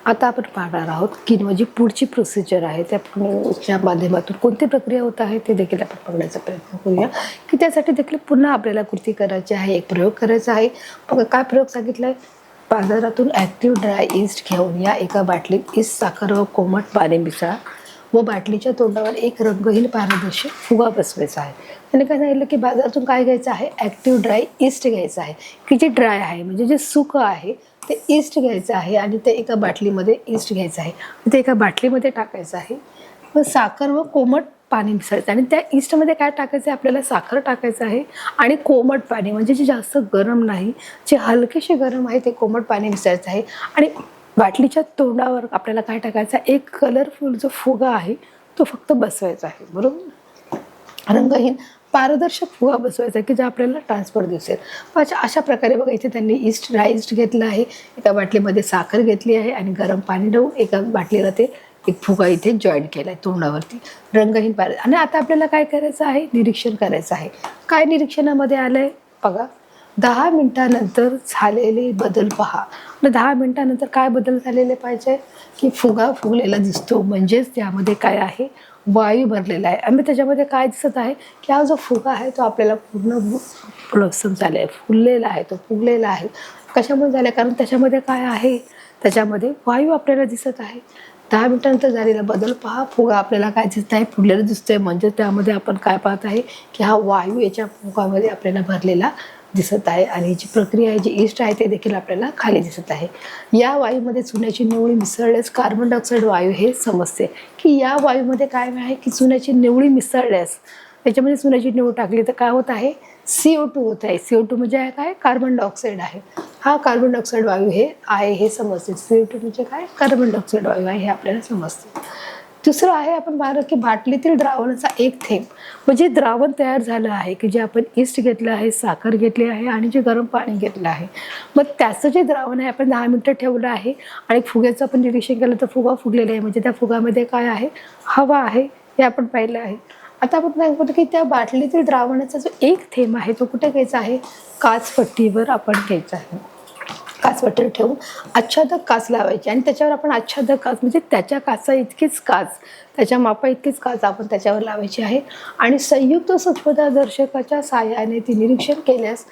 आता आपण पाहणार आहोत की जी पुढची प्रोसिजर आहे त्या माध्यमातून कोणती प्रक्रिया होत आहे ते देखील आपण बघण्याचा प्रयत्न करूया की त्यासाठी देखील पुन्हा आपल्याला कृती करायची आहे, एक प्रयोग करायचा आहे. बघा काय प्रयोग सांगितलाय. बाजारातून ॲक्टिव्ह ड्राय ईस्ट घेऊन या एका बाटलीत ईस्ट, साखर व कोमट पाणी मिसळा व बाटलीच्या तोंडावर एक रंगहीन पारदर्शक फुगा बसवायचा आहे. त्याने काय सांगितलं की बाजारातून काय घ्यायचं आहे, ॲक्टिव्ह ड्राय ईस्ट घ्यायचं आहे की जे ड्राय आहे म्हणजे जे सुकं आहे ते ईस्ट घ्यायचं आहे आणि ते एका बाटलीमध्ये ईस्ट घ्यायचं आहे, ते एका बाटलीमध्ये टाकायचं आहे. व साखर व कोमट पाणी मिसळायचं आणि त्या ईस्टमध्ये काय टाकायचं आहे, आपल्याला साखर टाकायचं आहे आणि कोमट पाणी म्हणजे जे जास्त गरम नाही, जे हलकेसे गरम आहे ते कोमट पाणी मिसळायचं आहे. आणि बाटलीच्या तोंडावर आपल्याला काय टाकायचं आहे, एक कलरफुल जो फुगा आहे तो फक्त बसवायचा आहे. बरोबर, रंगहीन पारदर्शक फुगा बसवायचा की जे आपल्याला ट्रान्सफर दिसेल. अशा प्रकारे बघा इथे त्यांनी ईस्ट ड्राय ईस्ट घेतलं आहे, एका बाटलीमध्ये साखर घेतली आहे आणि गरम पाणी लावून एका बाटलीला ते एक फुगा इथे जॉईन केला आहे तोंडावरती, रंगहीन आणि आता आपल्याला काय करायचं आहे, निरीक्षण करायचं आहे. काय निरीक्षणामध्ये आलं आहे बघा, 10 मिनिटानंतर झालेले बदल पहा. 10 मिनिटानंतर काय बदल झालेले पाहिजे की फुगा फुगलेला दिसतो, म्हणजेच त्यामध्ये काय आहे, वायू भरलेला आहे. आणि त्याच्यामध्ये काय दिसत आहे की हा जो फुगा आहे तो आपल्याला पूर्ण ब्लॉसम झाला आहे, फुललेला आहे, तो फुगलेला आहे. कशामुळे झालं, कारण त्याच्यामध्ये काय आहे, त्याच्यामध्ये वायू आपल्याला दिसत आहे. 10 मिनिटानंतर झालेला बदल पहा, फुगा आपल्याला काय दिसत आहे, फुगलेलं दिसतंय, म्हणजे त्यामध्ये आपण काय पाहत आहे की हा वायू याच्या फुगामध्ये आपल्याला भरलेला दिसत आहे. आणि जी प्रक्रिया आहे, जी ईस्ट आहे ते देखील आपल्याला खाली दिसत आहे. या वायूमध्ये चुन्याची निवळी मिसळल्यास कार्बन डायऑक्साईड वायू हे समजते की या वायूमध्ये काय आहे की चुन्याची निवळी मिसळल्यास, त्याच्यामध्ये चुन्याची निवळ टाकली तर काय होत आहे, CO2 होत आहे. CO2 म्हणजे काय, कार्बन डायऑक्साईड आहे. हा कार्बन डायऑक्साईड वायू हे आहे हे समजते. CO2 म्हणजे काय, कार्बन डायऑक्साईड वायू आहे हे आपल्याला समजते. दुसरं आहे, आपण पाहिलं की बाटलीतील द्रावणाचा एक थेंब म्हणजे द्रावण तयार झालं आहे की जे आपण ईस्ट घेतलं आहे, साखर घेतली आहे आणि जे गरम पाणी घेतलं आहे. मग त्याचं जे द्रावण आहे आपण 10 मिनिटं ठेवलं आहे आणि फुग्याचं आपण निरीक्षण केलं तर फुगा फुगलेला आहे, म्हणजे त्या फुगामध्ये काय आहे, हवा आहे, हे आपण पाहिलं आहे. आता आपण काय करतो की त्या बाटलीतील द्रावणाचा जो एक थेंब आहे तो कुठे घ्यायचा आहे, काचपट्टीवर आपण घ्यायचा आहे. काचपट्टीवर ठेवून आच्छादक काच लावायची आणि त्याच्यावर आपण आच्छादक काच म्हणजे त्याच्या काचा इतकीच काच, त्याच्या मापा इतकीच काच आपण त्याच्यावर लावायची आहे. आणि संयुक्त सूक्ष्मदर्शकाच्या साहाय्याने ती निरीक्षण केल्यास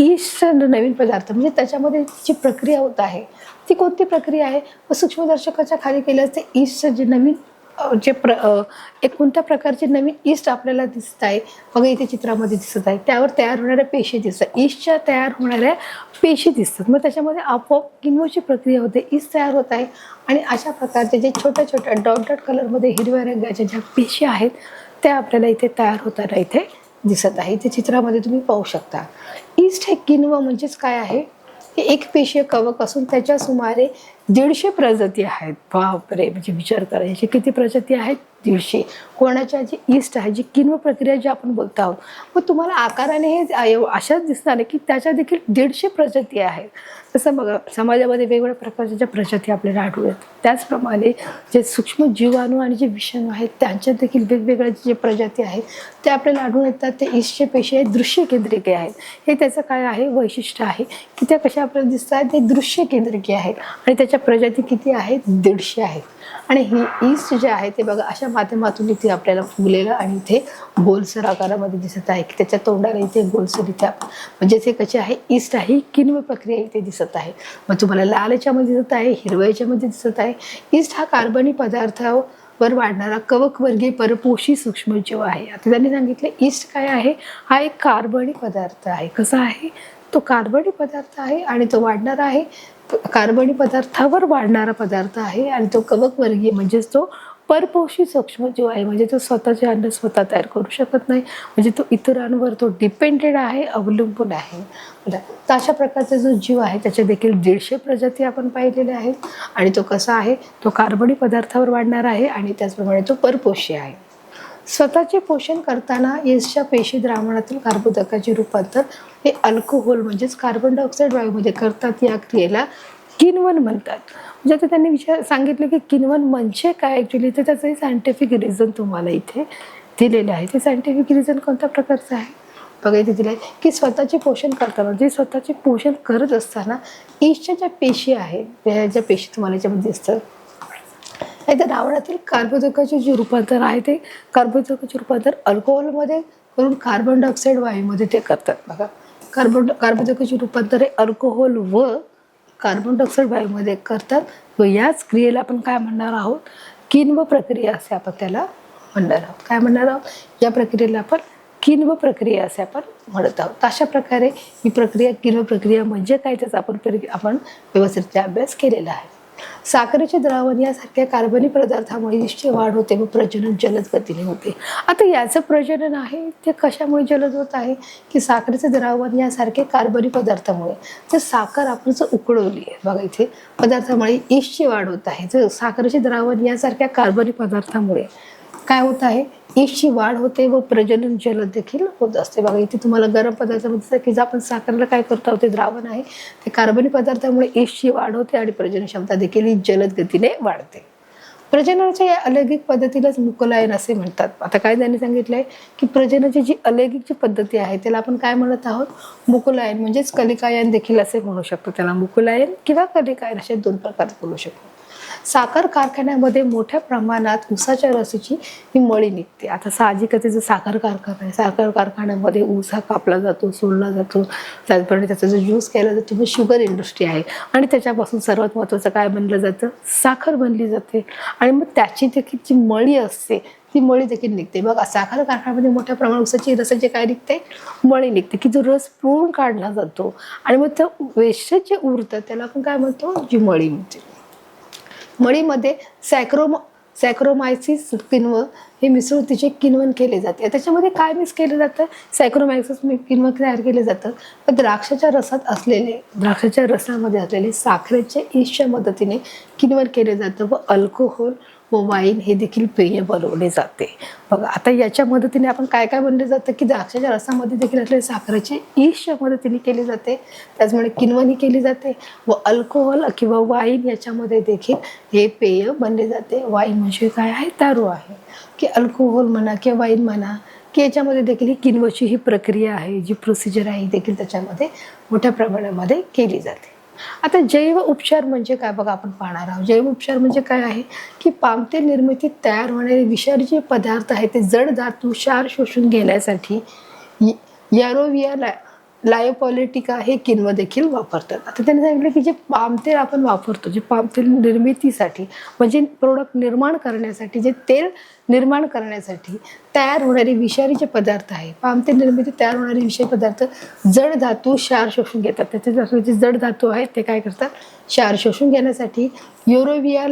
ईस्ट नवीन पदार्थ म्हणजे त्याच्यामध्ये जी प्रक्रिया होत आहे ती कोणती प्रक्रिया आहे, सूक्ष्मदर्शकाच्या खाली केल्यास ते ईस्ट जे नवीन एक कोणत्या प्रकारचे नवीन ईस्ट आपल्याला दिसत आहे बघा, इथे चित्रामध्ये दिसत आहे. त्यावर तयार होणाऱ्या पेशी दिसतात, ईस्टच्या तयार होणाऱ्या पेशी दिसतात. मग त्याच्यामध्ये आपोआप किण्वाची प्रक्रिया होते, ईस्ट तयार होत आहे. आणि अशा प्रकारचे जे छोट्या छोट्या डॉट डॉट कलरमध्ये हिरव्या रंगाच्या ज्या पेशी आहेत त्या आपल्याला इथे तयार होताना इथे दिसत आहे. इथे चित्रामध्ये तुम्ही पाहू शकता. ईस्ट हे किण्व म्हणजेच काय आहे, हे एक पेशीय कवक असून त्याच्या सुमारे 150 प्रजाती आहेत. बापरे, म्हणजे विचार करायचे किती प्रजाती आहेत, 150. कोणाच्या जी ईस्ट आहे, जी किण्व प्रक्रिया जी आपण बोलत आहोत, मग तुम्हाला आकाराने हे अशाच दिसणार आहे की त्याच्या देखील 150 प्रजाती आहेत. तसं बघा, समाजामध्ये वेगवेगळ्या प्रकारच्या ज्या प्रजाती आपल्याला आढळून येतात, त्याचप्रमाणे जे सूक्ष्म जीवाणू आणि जे विषाणू आहेत त्यांच्यात देखील वेगवेगळ्या जे प्रजाती आहेत ते आपल्याला आढळून येतात. ते ईस्टचे पेशी आहेत, दृश्य केंद्रिके आहेत. हे त्याचं काय आहे, वैशिष्ट्य आहे की त्या कशा आपल्याला दिसतात, ते दृश्य केंद्रिके आहेत आणि त्याच्या प्रजाती किती आहेत, 150 आहेत. आणि ही ईस्ट जे आहे ते बघा अशा माध्यमातून इथे आपल्याला फुगलेलं आणि इथे गोलसर आकारामध्ये दिसत आहे की त्याच्या तोंडाला इथे गोलसर इथे म्हणजे ते कसे आहे, ईस्ट आहे, किण्व प्रक्रिया इथे दिसत आहे. मग तुम्हाला लाल याच्यामध्ये दिसत आहे, हिरव्या याच्यामध्ये दिसत आहे. ईस्ट हा कार्बनी पदार्थावर वाढणारा कवकवर्गीय परपोषी सूक्ष्मजीव आहे. आता त्यांनी सांगितले ईस्ट काय आहे, हा एक कार्बनी पदार्थ आहे. कसा आहे, तो कार्बनी पदार्थ आहे आणि तो वाढणारा आहे, कार्बनी पदार्थावर वाढणारा पदार्थ आहे आणि तो कवकवर्गीय म्हणजेच तो परपोषी सूक्ष्मजीव आहे. म्हणजे तो स्वतःचे अन्न स्वतः तयार करू शकत नाही, म्हणजे तो इतरांवर तो डिपेंडेड आहे, अवलंबून आहे. तर अशा प्रकारचा जो जीव आहे त्याच्या देखील 150 प्रजाती आपण पाहिलेल्या आहेत. आणि तो कसा आहे, तो कार्बनी पदार्थावर वाढणारा आहे आणि त्याचप्रमाणे तो परपोषी आहे. स्वतःचे पोषण करताना ईस्टच्या पेशी द्रावणातील कर्बोदकाचे रूपांतर हे अल्कोहोल म्हणजेच कार्बन डायऑक्साईड वायूमध्ये करतात. या क्रियेला किण्वन म्हणतात. म्हणजे आता त्यांनी सांगितलं की किण्वन म्हणजे काय ॲक्च्युली, तर त्याचं सायंटिफिक रिझन तुम्हाला इथे दिलेलं आहे. ते सायंटिफिक रिझन कोणत्या प्रकारचं आहे, बघा इथे दिलंय की स्वतःचे पोषण करताना, जे स्वतःचे पोषण करत असताना ईस्टच्या ज्या पेशी आहेत, ज्या पेशी तुम्हाला याच्यामध्ये दिसतात, तर द्रावणातील कार्बोदकाचे जे रूपांतर आहे ते कार्बोदकाचे रूपांतर अल्कोहोलमध्ये करून कार्बन डायऑक्साईड वायूमध्ये ते करतात. बघा कार्बोदकाचे रूपांतर हे अल्कोहोल व कार्बन डायऑक्साईड वायूमध्ये करतात व याच क्रियेला आपण काय म्हणणार आहोत, किण्व प्रक्रिया असे आपण त्याला म्हणणार आहोत. काय म्हणणार आहोत, या प्रक्रियेला आपण किण्व प्रक्रिया असे आपण म्हणत आहोत. अशा प्रकारे ही प्रक्रिया, किण्व प्रक्रिया म्हणजे काय त्याचा आपण व्यवस्थित अभ्यास केलेला आहे. साखरेचे द्रावण यासारख्या कार्बनी पदार्थामुळे ईस्टची वाढ होते व प्रजनन जलद गतीने होते. आता याचं प्रजनन आहे ते कशामुळे जलद होत आहे की साखरेचे द्रावण यासारखे कार्बनी पदार्थामुळे, जर साखर आपण जर उकळवली आहे, बघा इथे पदार्थामुळे ईस्टची वाढ होत आहे. जर साखरेचे द्रावण यासारख्या कार्बनी पदार्थामुळे काय होत आहे, ईस्टची वाढ होते व प्रजनन जलद देखील होत असते. बघा इथे तुम्हाला गरम पदार्थामध्ये की जर आपण साखरेला काय करतो, ते द्रावण आहे ते कार्बनी पदार्थामुळे ईस्टची वाढ होते आणि प्रजनन क्षमता देखील ही जलद गतीने वाढते. प्रजननाच्या या अलैंगिक पद्धतीलाच मुकुलायन असे म्हणतात. आता काय त्यांनी सांगितलंय की प्रजननाची जी अलैंगिक जी पद्धती आहे त्याला आपण काय म्हणत आहोत, मुकुलायन म्हणजेच कलिकायन देखील असे म्हणू शकतो. त्याला मुकुलायन किंवा कलिकायन असे दोन प्रकारात बोलू शकतो. साखर कारखान्यामध्ये मोठ्या प्रमाणात ऊसाच्या रसाची ही मळी निघते. आता साहजिकच जो साखर कारखाना आहे, साखर कारखान्यामध्ये ऊस हा कापला जातो, सोलला जातो, त्याचप्रमाणे त्याचा जो ज्यूस केला जातो, मग शुगर इंडस्ट्री आहे आणि त्याच्यापासून सर्वात महत्त्वाचं काय बनलं जातं, साखर बनली जाते. आणि मग त्याची देखील जी मळी असते ती मळी देखील निघते. बघा साखर कारखान्यामध्ये मोठ्या प्रमाणात ऊसाची रसाची काय निघते, मळी निघते की जो रस पिळून काढला जातो आणि मग त्या वेस्ट जे उरतं त्याला आपण काय म्हणतो, जी मळी म्हणते. मळीमध्ये सॅक्रोमायसिस किण्व हे मिसळून तिचे किण्वन केले जाते. त्याच्यामध्ये काय मिक्स केलं जातं, सॅक्रोमायसिस किण्व तयार केले जातं. पण द्राक्षाच्या रसामध्ये असलेले साखरेच्या ईस्टच्या मदतीने किण्वन केले जातं व अल्कोहोल व वाईन हे देखील पेय बनवले जाते. बघा आता याच्या मदतीने आपण काय काय बनले जातं की द्राक्षाच्या रसामध्ये देखील असलेले साखरेचे ईस्टच्या मदतीने केले जाते, त्याचमुळे किण्वनी केली जाते व अल्कोहोल किंवा वाईन याच्यामध्ये देखील हे पेय बनले जाते. वाईन म्हणजे काय आहे, दारू आहे, की अल्कोहोल म्हणा किंवा वाईन म्हणा की याच्यामध्ये देखील ही किण्वची ही प्रक्रिया आहे, जी प्रोसिजर आहे देखील त्याच्यामध्ये मोठ्या प्रमाणामध्ये केली जाते. आता जैव उपचार म्हणजे काय, बघा आपण पाहणार आहोत. जैव उपचार म्हणजे काय आहे की पामतेल निर्मितीत तयार होणारे विषारी जे पदार्थ आहेत ते जड धातू क्षार शोषून घेण्यासाठी यारोविया लायोपॉलिटिका हे किण्व देखील वापरतात. आता त्यांनी सांगितलं की जे पामतेल आपण वापरतो, जे पामतेल निर्मितीसाठी म्हणजे प्रोडक्ट निर्माण करण्यासाठी, जे तेल निर्माण करण्यासाठी तयार होणारे विषारी जे पदार्थ आहे, पामतेल निर्मिती तयार होणारे विषारी पदार्थ जड धातू क्षार शोषून घेतात. त्याचे जे जड धातू आहेत ते काय करतात, क्षार शोषून घेण्यासाठी युरोविया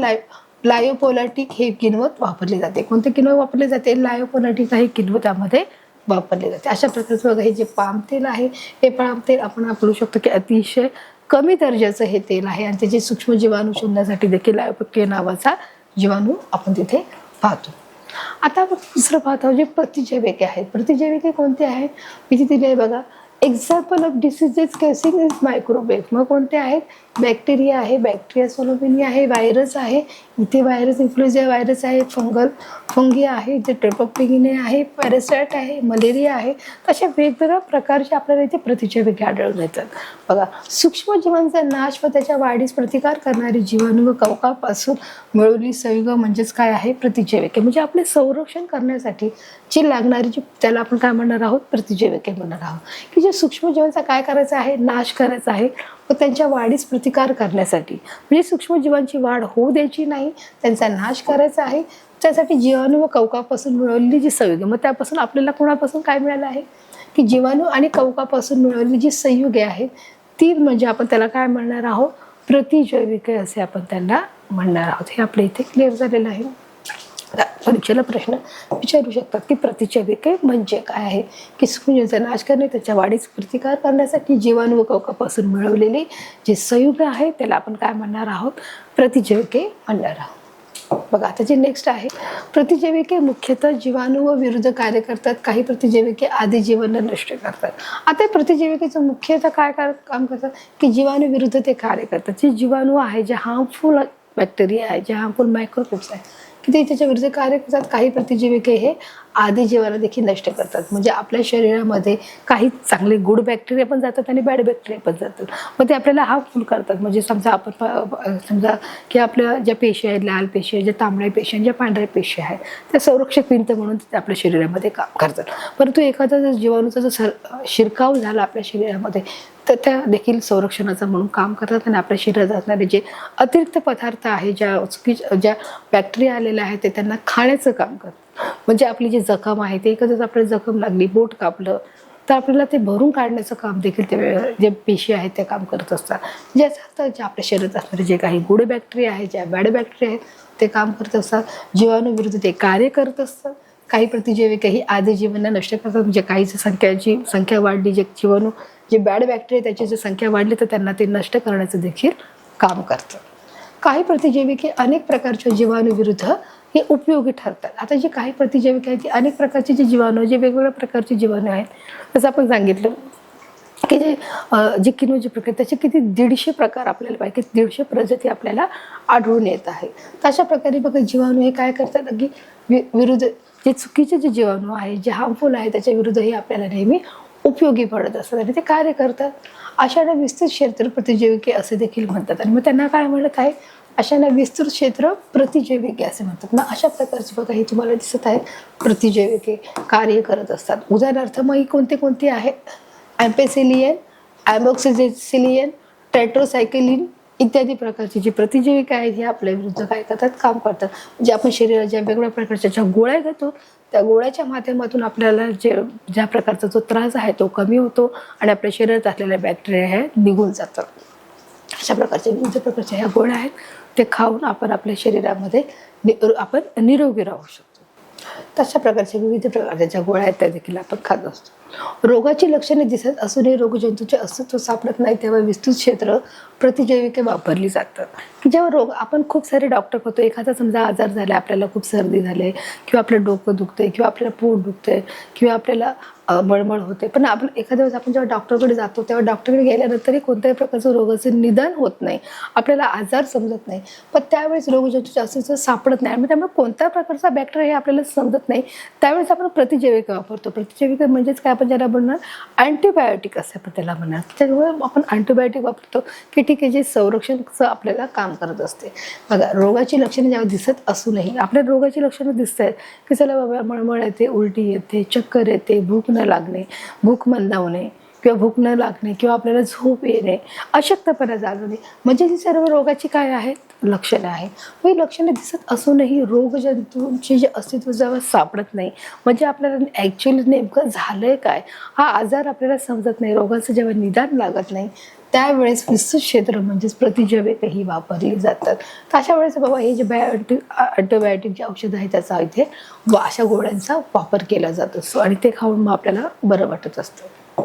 लायोपोलाटिक हे किण्व वापरले जाते. कोणते किण्व वापरले जाते, लायोपोलाटिक हे किण्व त्यामध्ये वापरले जाते. अशा प्रकारचं बघा हे जे पाम तेल आहे, हे पाम तेल आपण वापरू शकतो की अतिशय कमी दर्जाचं हे तेल आहे आणि त्याचे सूक्ष्म जीवाणू शोधण्यासाठी देखील लायोपोके नावाचा जीवाणू आपण तिथे पाहतो. आता आपण दुसरं पाहतो जे प्रतिजैविके आहेत. प्रतिजैविके कोणते आहेत, इथे दिले आहे बघा. Example of diseases casing is microwave. मग कोणते आहेत, बॅक्टेरिया आहे, बॅक्टेरिया सोलोमिनी आहे, व्हायरस आहे, इथे व्हायरस इन्फ्लुएन्झा व्हायरस आहे, फंगी आहे, जे ट्रेपोपिगिने आहे, पॅरासाइट आहे, मलेरिया आहे. तशा वेगवेगळ्या प्रकारचे आपल्याला इथे प्रतिजैविके आढळून येतात. बघा सूक्ष्म जीवांचा नाश व त्याच्या वाढीस प्रतिकार करणारी जीवाणू व कवकापासून मिळवलेली संयुग म्हणजेच काय आहे, प्रतिजैविके. म्हणजे आपले संरक्षण करण्यासाठी जी लागणारी जी त्याला आपण काय म्हणणार आहोत, प्रतिजैविके म्हणणार आहोत, की जे सूक्ष्म जीवांचा काय करायचा आहे, नाश करायचा आहे व त्यांच्या वाढीस प्रतिकार करण्यासाठी. म्हणजे सूक्ष्मजीवांची वाढ होऊ द्यायची नाही, त्यांचा नाश करायचा आहे. त्यासाठी जीवाणू व कवकापासून मिळवलेली जी संयुगे, मग त्यापासून आपल्याला कोणापासून काय मिळालं आहे की जीवाणू आणि कवकापासून मिळवलेली जी संयुगे आहेत ती म्हणजे आपण त्याला काय म्हणणार आहोत, प्रतिजैविके असे आपण त्यांना म्हणणार आहोत. हे आपल्या इथे क्लिअर झालेलं आहे. परीक्षेला प्रश्न विचारू शकतात की प्रतिजैविके म्हणजे काय आहे, की सूक्ष्मजीवांचा नाश करणे, त्याच्या वाढीस प्रतिकार करण्यासाठी जीवाणू व कवकापासून मिळवलेली जे संयुग आहे त्याला आपण काय म्हणणार आहोत, प्रतिजैविके म्हणणार आहोत. बघा आता जे नेक्स्ट आहे, प्रतिजैविके मुख्यतः जीवाणू व विरुद्ध कार्य करतात. काही प्रतिजैविके आधी जीवन नष्ट करतात. आता प्रतिजैविकेचं मुख्यतः काय काम करतात की जीवाणू विरुद्ध ते कार्य करतात. जे जीवाणू आहे, जे हार्मफुल बॅक्टेरिया आहे, जे हार्मफुल मायक्रोब्स आहे की ते त्याच्या विरुद्ध कार्य करतात. काही प्रतिजैविके हे आधी जीवाणू देखील नष्ट करतात. म्हणजे आपल्या शरीरामध्ये काही चांगले गुड बॅक्टेरिया पण जातात आणि बॅड बॅक्टेरिया पण जातात. मग ते आपल्याला हार्मफुल करतात. म्हणजे समजा आपण समजा की आपल्या ज्या पेशी आहेत, लाल पेशी आहेत, ज्या तांबड्या पेशी आहेत, ज्या पांढऱ्या पेशी आहेत, त्या संरक्षक भिंत म्हणून ते आपल्या शरीरामध्ये काम करतात. परंतु एखादा जर जीवाणूचा जर शिरकाव झाला आपल्या शरीरामध्ये तर त्या देखील संरक्षणाचं म्हणून काम करतात आणि आपल्या शरीरात असणारे जे अतिरिक्त पदार्थ आहे, ज्या बॅक्टेरिया आलेल्या आहेत ते त्यांना खाण्याचं काम करतात. म्हणजे आपली जी जखम आहे ते एखादं आपल्याला जखम लागली, बोट कापलं तर आपल्याला ते भरून काढण्याचं काम देखील ते जे पेशी आहेत ते काम करत असतात. ज्याचा अर्थ जे आपल्या शरीरात असणारे जे काही गुड बॅक्टेरिया आहेत, ज्या बॅड बॅक्टेरिया आहेत ते काम करत असतात. जीवाणूविरुद्ध ते कार्य करत असतात. काही प्रतिजैविकही आधी जीवांना नष्ट करतात. म्हणजे काहीची संख्या वाढली, जे जीवाणू जे बॅड बॅक्टेरिया त्याची जर संख्या वाढली तर त्यांना ते नष्ट करण्याचं देखील काम करतं. काही प्रतिजैविके अनेक प्रकारच्या जीवाणूविरुद्ध हे उपयोगी ठरतात. आता जे काही प्रतिजैविके आहेत ती अनेक प्रकारचे जे जीवाणू, जे वेगवेगळ्या प्रकारचे जीवाणू आहेत, जसं आपण सांगितलं की जे किनोचे प्रकार त्याचे किती 150 प्रकार आपल्याला पाहिजे, 150 प्रजाती आपल्याला आढळून येत आहे. तर अशा प्रकारे बघा जीवाणू हे काय करतात की विरुद्ध जे चुकीचे जे जीवाणू आहे, जे हार्मफुल आहे त्याच्या विरुद्ध हे आपल्याला नेहमी उपयोगी पडत असतात आणि ते कार्य करतात. अशांना विस्तृत क्षेत्र प्रतिजैविके असे देखील म्हणतात. आणि मग त्यांना काय म्हणत आहे, अशांना विस्तृत क्षेत्र प्रतिजैविके असे म्हणतात. मग अशा प्रकारचे बघा हे तुम्हाला दिसत आहे प्रतिजैविके कार्य करत असतात. उदाहरणार्थ मग ही कोणती आहे, ॲम्पेसिलियन, ॲमोक्सिसिलियन, टेट्रासायक्लिन इत्यादी प्रकारची जी प्रतिजैविके आहेत हे आपल्या विरुद्ध काय करतात, काम करतात. म्हणजे आपण शरीरात ज्या वेगवेगळ्या प्रकारच्या ज्या गोळ्या घेतो त्या गोळ्याच्या माध्यमातून आपल्याला ज्या प्रकारचा जो त्रास आहे तो कमी होतो आणि आपल्या शरीरात असलेल्या बॅक्टेरिया हे निघून जातात. अशा प्रकारच्या विविध प्रकारच्या ह्या गोळ्या आहेत ते खाऊन आपण आपल्या शरीरामध्ये आपण निरोगी राहू शकतो. तशा प्रकारच्या विविध प्रकारच्या ज्या गोळ्या आहेत त्या देखील आपण खात असतो. रोगाची लक्षणे दिसत असूनही रोगजंतूचे अस्तित्व सापडत नाही तेव्हा विस्तृत क्षेत्र प्रतिजैविके वापरली जातात. की जेव्हा रोग आपण खूप सारे डॉक्टर होतो, एखादा समजा आजार झाला, आपल्याला खूप सर्दी झाली किंवा आपलं डोकं दुखते किंवा आपल्याला पोट दुखते किंवा आपल्याला मळमळ होते, पण आपण एखाद्या वेळेस आपण जेव्हा डॉक्टरकडे जातो तेव्हा डॉक्टरकडे गेल्यानंतरही कोणत्याही प्रकारचं रोगाचं निदान होत नाही, आपल्याला आजार समजत नाही. पण त्यावेळेस रोगजंतूचे अस्तित्व सापडत नाही आणि त्यामुळे कोणत्या प्रकारचा बॅक्टेरिया हे आपल्याला समजत नाही. त्यावेळेस आपण प्रतिजैविके वापरतो. प्रतिजैविके म्हणजेच काय, आपण ज्याला म्हणणार अँटीबायोटिक असं आपण त्याला म्हणणार. त्यामुळे आपण अँटीबायोटिक वापरतो की ठीक आहे, जे संरक्षणाचं आपल्याला काम करत असते. बघा रोगाची लक्षणे जेव्हा दिसत असूनही, आपल्याला रोगाची लक्षणं दिसत आहेत की चला बाबा मळमळ येते, उलटी येते, चक्कर येते, भूक न लागणे, भूक मंदावणे किंवा भूक न लागणे किंवा आपल्याला झोप येणे, अशक्तपणा जाणवणे, म्हणजे ही सर्व रोगाची काय आहेत, लक्षणं आहेत. ही लक्षणे दिसत असूनही रोगजंतूंचे जे अस्तित्व जेव्हा सापडत नाही, म्हणजे आपल्याला ॲक्च्युअली नेमकं झालंय काय, हा आजार आपल्याला समजत नाही, रोगाचं जेव्हा निदान लागत नाही त्यावेळेस विस्तृत क्षेत्र म्हणजेच प्रतिजैविके ही वापरली जातात. तर अशा वेळेस बाबा हे जे अँटीबायोटिक जे औषध आहे त्याचा इथे अशा गोळ्यांचा वापर केला जात असतो आणि ते खाऊन मग आपल्याला बरं वाटत असतं.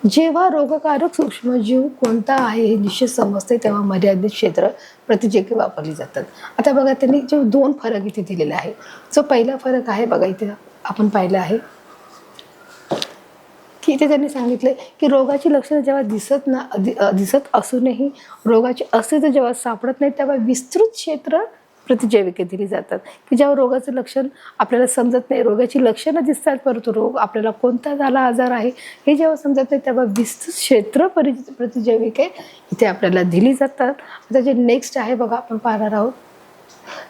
जेव्हा रोगकारक सूक्ष्मजीव कोणता आहे हे निश्चित समजते तेव्हा मर्यादित क्षेत्र प्रतिजैविके वापरली जातात. आता बघा त्यांनी जे 2 फरक इथे दिलेले आहे. जो पहिला फरक आहे बघा इथे आपण पाहिलं आहे की इथे त्यांनी सांगितले की रोगाची लक्षणं जेव्हा दिसत असूनही रोगाचे अस्तित्व जेव्हा सापडत नाही तेव्हा विस्तृत क्षेत्र प्रतिजैविके दिली जातात. की जेव्हा रोगाचं लक्षण आपल्याला समजत नाही, रोगाची लक्षणं दिसतात परंतु रोग आपल्याला कोणता झाला आजार आहे हे जेव्हा समजत नाही तेव्हा विस्तृत क्षेत्र प्रतिजैविके इथे आपल्याला दिली जातात. आता जे नेक्स्ट आहे बघा आपण पाहणार आहोत,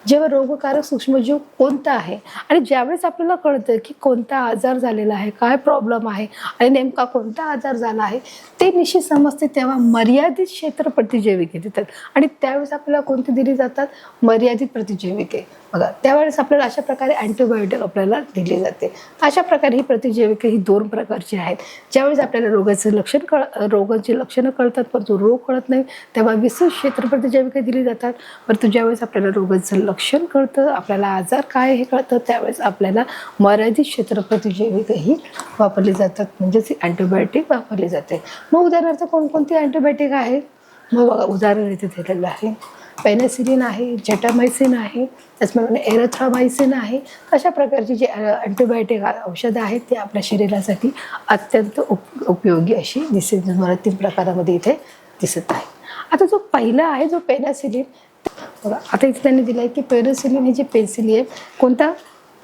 जेव्हा रोगकारक सूक्ष्मजीव कोणता आहे आणि ज्यावेळेस आपल्याला कळतं की कोणता आजार झालेला आहे, काय प्रॉब्लेम आहे आणि नेमका कोणता आजार झाला आहे ते निश्चित समजते तेव्हा मर्यादित क्षेत्र प्रतिजैविके देतात. आणि त्यावेळेस आपल्याला कोणती दिली जातात, मर्यादित प्रतिजैविके. बघा त्यावेळेस आपल्याला अशा प्रकारे अँटीबायोटिक आपल्याला दिली जाते. अशा प्रकारे ही प्रतिजैविके ही 2 प्रकारची आहेत. ज्यावेळेस आपल्याला रोगाची लक्षणं कळतात परंतु रोग कळत नाही तेव्हा विस्तृत क्षेत्र प्रतिजैविके दिली जातात. परंतु ज्यावेळेस आपल्याला रोगाचं लक्षण कळतं, आपल्याला आजार काय हे कळतं त्यावेळेस आपल्याला मर्यादित क्षेत्र प्रतिजैविके ही वापरली जातात, म्हणजेच अँटीबायोटिक वापरली जाते. मग उदाहरणार्थ कोणकोणती अँटीबायोटिक आहेत, मग बघा उदाहरण इथे दिलेलं आहे. पेनिसिलिन आहे, जेटामायसिन आहे, त्याचप्रमाणे एरिथ्रोमायसिन आहे. अशा प्रकारची जी अँटीबायोटिक औषधं आहेत ते आपल्या शरीरासाठी अत्यंत उपयोगी अशी दिसते. तुम्हाला 3 प्रकारामध्ये इथे दिसत आहे. आता जो पहिला आहे जो पेनिसिलिन, बघा आता इथे त्यांनी दिलं आहे की पेनिसिलिन हे जे पेन्सिलियम कोणता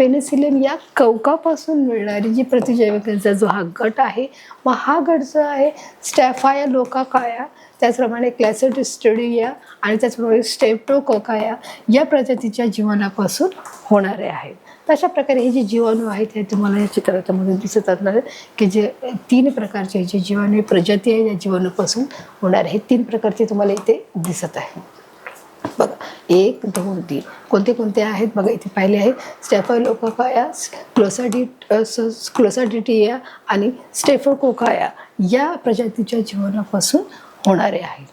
पेनिसिलिन या कवकापासून मिळणारी जी प्रतिजैविकांचा जो हा गट आहे, मग हा गट जो आहे स्टॅफाया लोकाकाया, त्याचप्रमाणे क्लॅसिडिस्टिडिया आणि त्याचप्रमाणे स्ट्रेप्टोकोकाया या प्रजातीच्या जीवाणूपासून होणारे आहेत. तर अशा प्रकारे हे जे जीवाणू आहेत हे तुम्हाला या चित्रामध्ये दिसत असणार की जे 3 प्रकारचे जे जीवाणू प्रजाती आहे या जीवाणूपासून होणारे हे 3 प्रकारचे तुम्हाला इथे दिसत आहे. बघा 1, 2, 3 कोणते कोणते आहेत बघा इथे पाहिले आहे. स्टॅफायलोकोकाया, क्लोसाडिटिया आणि स्टेफोकोकाया या प्रजातीच्या जीवाणूपासून होणारे आहेत.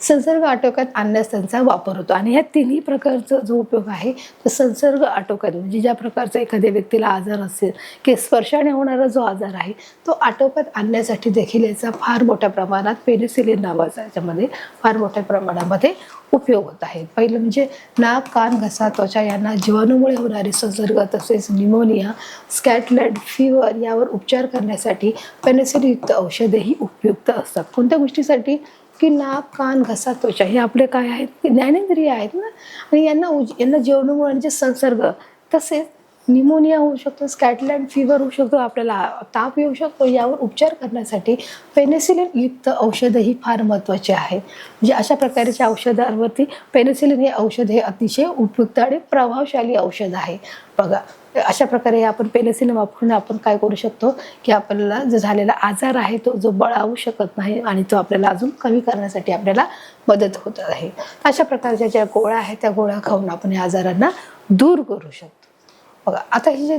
संसर्ग आटोक्यात आणण्यास त्यांचा वापर होतो आणि ह्या तिन्ही प्रकारचा जो उपयोग आहे तो संसर्ग आटोक्यात म्हणजे ज्या प्रकारचा एखाद्या व्यक्तीला आजार असेल की स्पर्शाने होणारा जो आजार आहे तो आटोक्यात आणण्यासाठी देखील याचा फार मोठ्या प्रमाणात पेनिसिलिन नावाचा याच्यामध्ये फार मोठ्या प्रमाणामध्ये उपयोग होत आहे. पहिलं म्हणजे नाक, कान, घसा, त्वचा यांना जीवाणूमुळे होणारे संसर्ग तसेच निमोनिया, स्कॅटलँड फीवर यावर उपचार करण्यासाठी पेनिसिलिनयुक्त औषधेही उपयुक्त असतात. कोणत्या गोष्टीसाठी की नाक, कान, घसा, त्वचा हे आपले काय आहेत की ज्ञानेंद्रिय आहेत ना आणि यांना जीवाणूमुळे जे संसर्ग तसेच निमोनिया होऊ शकतो, स्कॅटलँड फीवर होऊ शकतो, आपल्याला ताप येऊ शकतो, यावर उपचार करण्यासाठी पेनिसिलिन युक्त औषधं ही फार महत्त्वाची आहे. म्हणजे अशा प्रकारच्या औषधांवरती पेनिसिलिन हे औषध हे अतिशय उपयुक्त आणि प्रभावशाली औषध आहे. बघा अशा प्रकारे आपण पेनिसिलिन वापरून आपण काय करू शकतो की आपल्याला जो झालेला आजार आहे तो जो बळावू शकत नाही आणि तो आपल्याला अजून कमी करण्यासाठी आपल्याला मदत होत आहे. अशा प्रकारच्या ज्या गोळ्या आहेत त्या गोळ्या खाऊन आपण या आजारांना दूर करू शकतो. बघा आता हे जे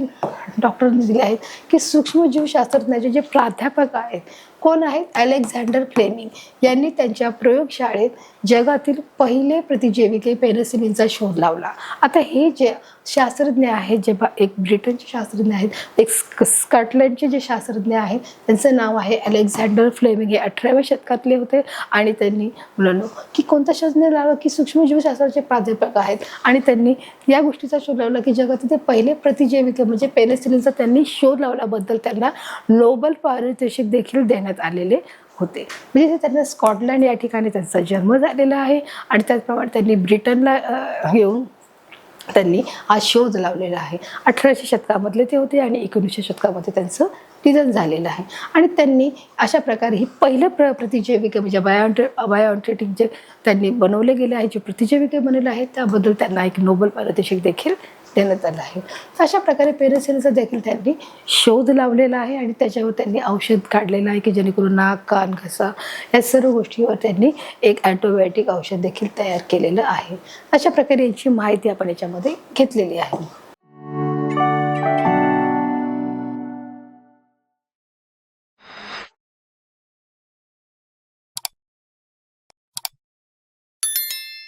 डॉक्टरांनी दिले आहेत की सूक्ष्मजीवशास्त्रज्ञाचे जे प्राध्यापक आहेत कोण आहेत, अलेक्झांडर फ्लेमिंग यांनी त्यांच्या प्रयोगशाळेत जगातील पहिले प्रतिजैविके पेनिसिलिनचा शोध लावला. आता हे जे शास्त्रज्ञ आहेत जे एक ब्रिटनचे शास्त्रज्ञ आहेत, एक स्कॉटलंडचे जे शास्त्रज्ञ आहेत त्यांचं नाव आहे अलेक्झांडर फ्लेमिंग. हे 18व्या शतकातले होते आणि त्यांनी मुलांनो की कोणता शास्त्रज्ञ लावला की सूक्ष्मजीवशास्त्राचे प्राध्यापक आहेत आणि त्यांनी या गोष्टीचा शोध लावला की जगातील ते पहिले प्रतिजैविके म्हणजे पेनिसिलिनचा त्यांनी शोध लावल्याबद्दल त्यांना नोबेल पारितोषिक देखील देण्यात आलेले होते. म्हणजे त्यांना स्कॉटलंड या ठिकाणी त्यांचा जन्म झालेला आहे आणि त्याचप्रमाणे त्यांनी ब्रिटनला येऊन त्यांनी हा शोध लावलेला आहे. 1800 शतकामधले ते होते आणि 1900 शतकामध्ये त्यांचं निधन झालेलं आहे. आणि त्यांनी अशा प्रकारे ही पहिलं प्रतिजैविके म्हणजे बायोएंटिटिक जे त्यांनी बनवले गेले आहे जे प्रतिजैविके बनवले आहेत त्याबद्दल त्यांना एक नोबेल पारितोषिक देखील देण्यात आलं आहे. अशा प्रकारे पेनिसिलिनचा देखील त्यांनी शोध लावलेला आहे आणि त्याच्यावर त्यांनी औषध काढलेलं आहे की जेणेकरून नाक, कान, घसा या सर्व गोष्टीवर त्यांनी एक अँटिबायोटिक औषध देखील तयार केलेलं आहे. अशा प्रकारे यांची माहिती आपण याच्यामध्ये घेतलेली आहे.